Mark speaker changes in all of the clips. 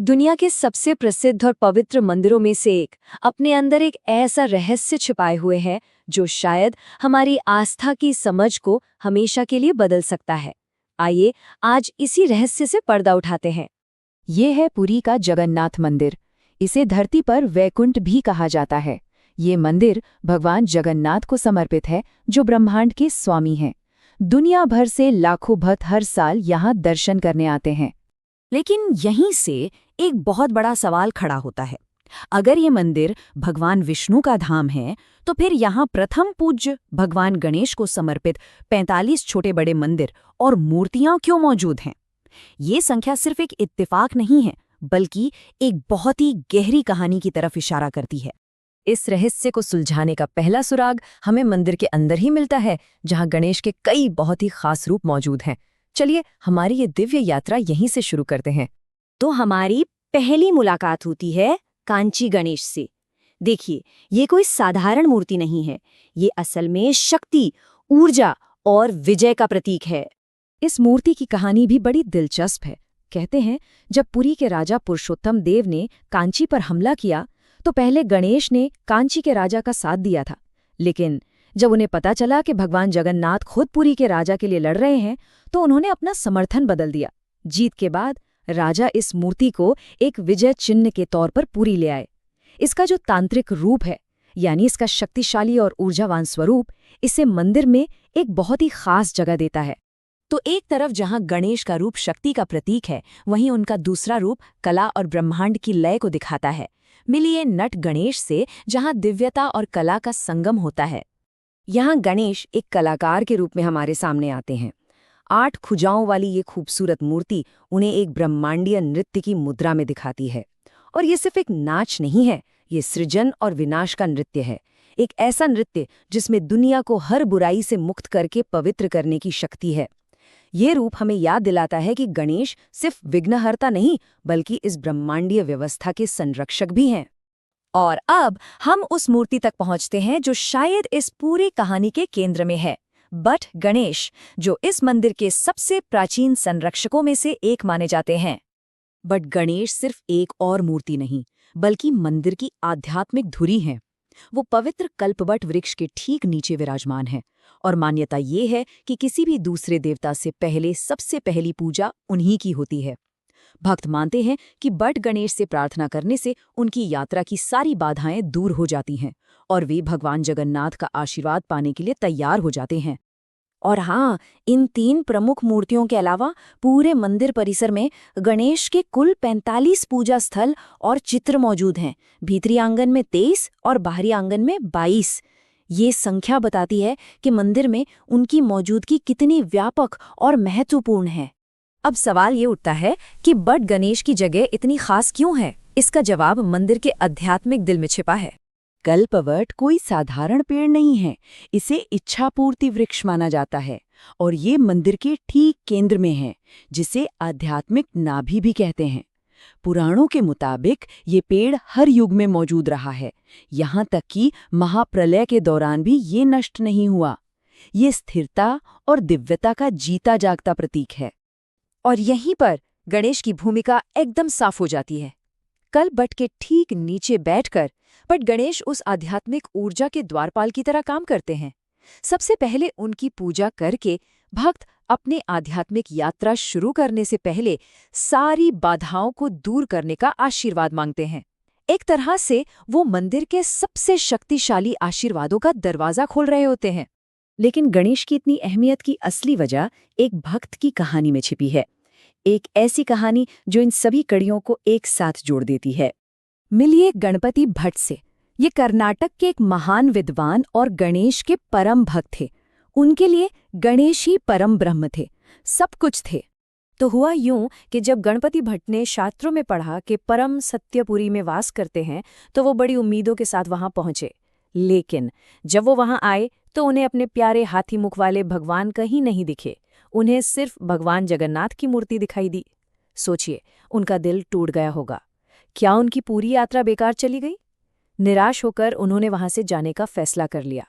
Speaker 1: दुनिया के सबसे प्रसिद्ध और पवित्र मंदिरों में से एक अपने अंदर एक ऐसा रहस्य छिपाए हुए है जो शायद हमारी आस्था की समझ को हमेशा के लिए बदल सकता है। आइए आज इसी रहस्य से पर्दा उठाते हैं।
Speaker 2: ये है पुरी का जगन्नाथ मंदिर। इसे धरती पर वैकुंठ भी कहा जाता है। ये मंदिर भगवान जगन्नाथ को समर्पित है, जो ब्रह्मांड के स्वामी हैं। दुनिया भर से लाखों भक्त हर साल यहाँ दर्शन करने आते हैं।
Speaker 3: लेकिन यहीं से एक बहुत बड़ा सवाल खड़ा होता है। अगर ये मंदिर भगवान विष्णु का धाम है, तो फिर यहाँ प्रथम पूज्य भगवान गणेश को समर्पित 45 छोटे बड़े मंदिर और मूर्तियां क्यों मौजूद हैं? ये संख्या सिर्फ एक इत्तेफाक नहीं है, बल्कि एक बहुत ही गहरी कहानी की तरफ इशारा करती है।
Speaker 1: इस रहस्य को सुलझाने का पहला सुराग हमें मंदिर के अंदर ही मिलता है, जहाँ गणेश के कई बहुत ही खास रूप मौजूद हैं। चलिए हमारी ये दिव्य यात्रा यहीं से शुरू करते हैं।
Speaker 3: तो हमारी पहली मुलाकात होती है कांची गणेश से। देखिए, ये कोई साधारण मूर्ति नहीं है। ये असल में शक्ति, ऊर्जा और विजय का प्रतीक है।
Speaker 2: इस मूर्ति की कहानी भी बड़ी दिलचस्प है। कहते हैं, जब पुरी के राजा पुरुषोत्तम देव ने कांची पर हमला किया, तो पहले गणेश ने कांची के राजा का साथ दिया था। लेकिन जब उन्हें पता चला कि भगवान जगन्नाथ खुद पुरी के राजा के लिए लड़ रहे हैं, तो उन्होंने अपना समर्थन बदल दिया। जीत के बाद राजा इस मूर्ति को एक विजय चिन्ह के तौर पर पुरी ले आए। इसका जो तांत्रिक रूप है, यानी इसका शक्तिशाली और ऊर्जावान स्वरूप, इसे मंदिर में एक बहुत ही खास जगह देता है।
Speaker 3: तो एक तरफ जहां गणेश का रूप शक्ति का प्रतीक है, वहीं उनका दूसरा रूप कला और ब्रह्मांड की लय को दिखाता है। मिलिए नट गणेश से, जहां दिव्यता और कला का संगम होता है।
Speaker 1: यहाँ गणेश एक कलाकार के रूप में हमारे सामने आते हैं। 8 भुजाओं वाली ये खूबसूरत मूर्ति उन्हें एक ब्रह्मांडीय नृत्य की मुद्रा में दिखाती है। और ये सिर्फ एक नाच नहीं है, ये सृजन और विनाश का नृत्य है। एक ऐसा नृत्य जिसमें दुनिया को हर बुराई से मुक्त करके पवित्र करने की शक्ति है। ये रूप हमें याद दिलाता है कि गणेश सिर्फ विघ्नहर्ता नहीं, बल्कि इस ब्रह्मांडीय व्यवस्था के संरक्षक भी हैं।
Speaker 3: और अब हम उस मूर्ति तक पहुंचते हैं जो शायद इस पूरी कहानी के केंद्र में है, बट गणेश, जो इस मंदिर के सबसे प्राचीन संरक्षकों में से एक माने जाते हैं।
Speaker 1: बट गणेश सिर्फ एक और मूर्ति नहीं, बल्कि मंदिर की आध्यात्मिक धुरी है। वो पवित्र कल्पवट वृक्ष के ठीक नीचे विराजमान है, और मान्यता ये है कि किसी भी दूसरे देवता से पहले सबसे पहली पूजा उन्हीं की होती है। भक्त मानते हैं कि बट गणेश से प्रार्थना करने से उनकी यात्रा की सारी बाधाएं दूर हो जाती हैं और वे भगवान जगन्नाथ का आशीर्वाद पाने के लिए तैयार हो जाते हैं। और हाँ, इन 3 प्रमुख मूर्तियों के अलावा पूरे मंदिर परिसर में गणेश के कुल 45 पूजा स्थल और चित्र मौजूद हैं। भीतरी आंगन में 23 और बाहरी आंगन में 22। ये संख्या बताती है कि मंदिर में उनकी मौजूदगी कितनी व्यापक और महत्वपूर्ण है। अब सवाल ये उठता है कि बट गणेश की जगह इतनी खास क्यों है? इसका जवाब मंदिर के आध्यात्मिक दिल में छिपा है।
Speaker 2: कल्पवट कोई साधारण पेड़ नहीं है, इसे इच्छापूर्ति वृक्ष माना जाता है, और ये मंदिर के ठीक केंद्र में है, जिसे आध्यात्मिक नाभि भी कहते हैं। पुराणों के मुताबिक ये पेड़ हर युग में मौजूद रहा है, यहाँ तक कि महाप्रलय के दौरान भी ये नष्ट नहीं हुआ। ये स्थिरता और दिव्यता का जीता जागता प्रतीक है।
Speaker 1: और यहीं पर गणेश की भूमिका एकदम साफ हो जाती है। कल बट के ठीक नीचे बैठकर बट गणेश उस आध्यात्मिक ऊर्जा के द्वारपाल की तरह काम करते हैं। सबसे पहले उनकी पूजा करके भक्त अपने आध्यात्मिक यात्रा शुरू करने से पहले सारी बाधाओं को दूर करने का आशीर्वाद मांगते हैं। एक तरह से वो मंदिर के सबसे शक्तिशाली आशीर्वादों का दरवाजा खोल रहे होते हैं।
Speaker 2: लेकिन गणेश की इतनी अहमियत की असली वजह एक भक्त की कहानी में छिपी है। एक ऐसी कहानी जो इन सभी कड़ियों को एक साथ जोड़ देती है। मिलिए गणपति भट्ट से। ये कर्नाटक के एक महान विद्वान और गणेश के परम भक्त थे। उनके लिए गणेश ही परम ब्रह्म थे, सब कुछ थे।
Speaker 1: तो हुआ यूं कि जब गणपति भट्ट ने शास्त्रों में पढ़ा कि परम सत्यपुरी में वास करते हैं, तो वो बड़ी उम्मीदों के साथ वहां पहुंचे। लेकिन जब वो वहां आए तो उन्हें अपने प्यारे हाथी मुख वाले भगवान कहीं नहीं दिखे। उन्हें सिर्फ भगवान जगन्नाथ की मूर्ति दिखाई दी। सोचिए, उनका दिल टूट गया होगा। क्या उनकी पूरी यात्रा बेकार चली गई? निराश होकर उन्होंने वहां से जाने का फैसला कर लिया।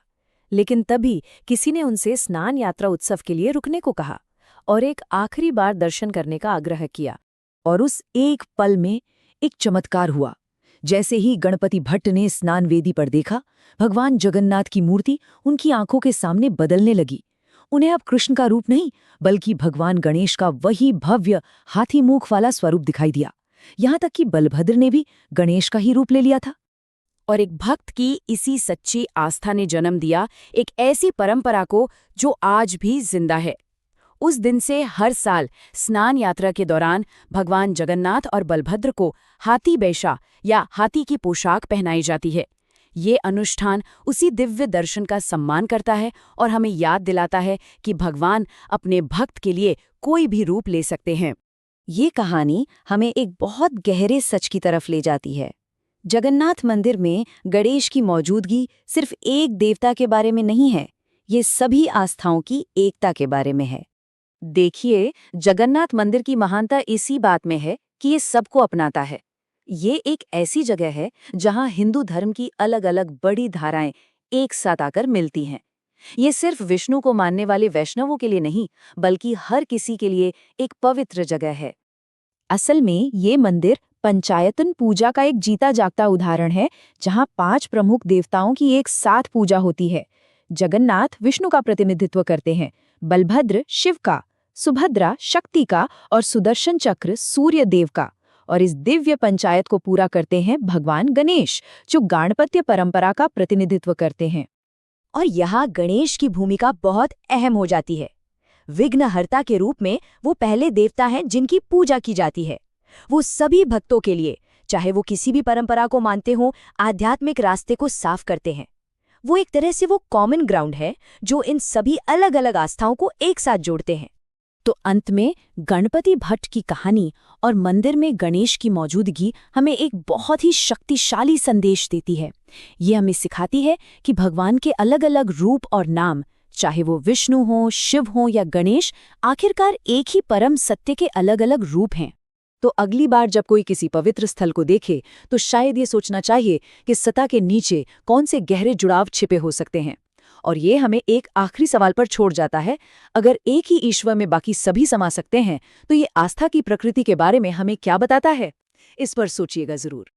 Speaker 1: लेकिन तभी किसी ने उनसे स्नान यात्रा उत्सव के लिए रुकने को कहा और एक आखिरी बार दर्शन करने का आग्रह किया। और उस एक पल में एक चमत्कार हुआ। जैसे ही गणपति भट्ट ने स्नान वेदी पर देखा, भगवान जगन्नाथ की मूर्ति उनकी आंखों के सामने बदलने लगी। उन्हें अब कृष्ण का रूप नहीं, बल्कि भगवान गणेश का वही भव्य हाथी मुख वाला स्वरूप दिखाई दिया। यहाँ तक कि बलभद्र ने भी गणेश का ही रूप ले लिया था।
Speaker 3: और एक भक्त की इसी सच्ची आस्था ने जन्म दिया एक ऐसी परंपरा को जो आज भी जिंदा है। उस दिन से हर साल स्नान यात्रा के दौरान भगवान जगन्नाथ और बलभद्र को हाथी बैशा या हाथी की पोशाक पहनाई जाती है। ये अनुष्ठान उसी दिव्य दर्शन का सम्मान करता है और हमें याद दिलाता है कि भगवान अपने भक्त के लिए कोई भी रूप ले सकते हैं।
Speaker 2: ये कहानी हमें एक बहुत गहरे सच की तरफ ले जाती है। जगन्नाथ मंदिर में गणेश की मौजूदगी सिर्फ एक देवता के बारे में नहीं है, ये सभी आस्थाओं की एकता के बारे में है।
Speaker 1: देखिए, जगन्नाथ मंदिर की महानता इसी बात में है कि ये सबको अपनाता है। ये एक ऐसी जगह है जहां हिंदू धर्म की अलग अलग बड़ी धाराएं एक साथ आकर मिलती हैं। ये सिर्फ विष्णु को मानने वाले वैष्णवों के लिए नहीं, बल्कि हर किसी के लिए एक पवित्र जगह है।
Speaker 2: असल में ये मंदिर पंचायतन पूजा का एक जीता जागता उदाहरण है, जहां 5 प्रमुख देवताओं की एक साथ पूजा होती है। जगन्नाथ विष्णु का प्रतिनिधित्व करते हैं, बलभद्र शिव का, सुभद्रा शक्ति का और सुदर्शन चक्र सूर्य देव का। और इस दिव्य पंचायत को पूरा करते हैं भगवान गणेश, जो गाणपत्य परंपरा का प्रतिनिधित्व करते हैं।
Speaker 1: और यहाँ गणेश की भूमिका बहुत अहम हो जाती है। विघ्नहर्ता के रूप में वो पहले देवता हैं जिनकी पूजा की जाती है। वो सभी भक्तों के लिए, चाहे वो किसी भी परंपरा को मानते हों, आध्यात्मिक रास्ते को साफ करते हैं। वो एक तरह से वो कॉमन ग्राउंड है जो इन सभी अलग अलग आस्थाओं को एक साथ जोड़ते हैं।
Speaker 3: तो अंत में गणपति भट्ट की कहानी और मंदिर में गणेश की मौजूदगी हमें एक बहुत ही शक्तिशाली संदेश देती है। ये हमें सिखाती है कि भगवान के अलग अलग रूप और नाम, चाहे वो विष्णु हो, शिव हो या गणेश, आखिरकार एक ही परम सत्य के अलग अलग रूप हैं।
Speaker 1: तो अगली बार जब कोई किसी पवित्र स्थल को देखे तो शायद ये सोचना चाहिए कि सत्ता के नीचे कौन से गहरे जुड़ाव छिपे हो सकते हैं। और ये हमें एक आखिरी सवाल पर छोड़ जाता है, अगर एक ही ईश्वर में बाकी सभी समा सकते हैं तो ये आस्था की प्रकृति के बारे में हमें क्या बताता है? इस पर सोचिएगा जरूर।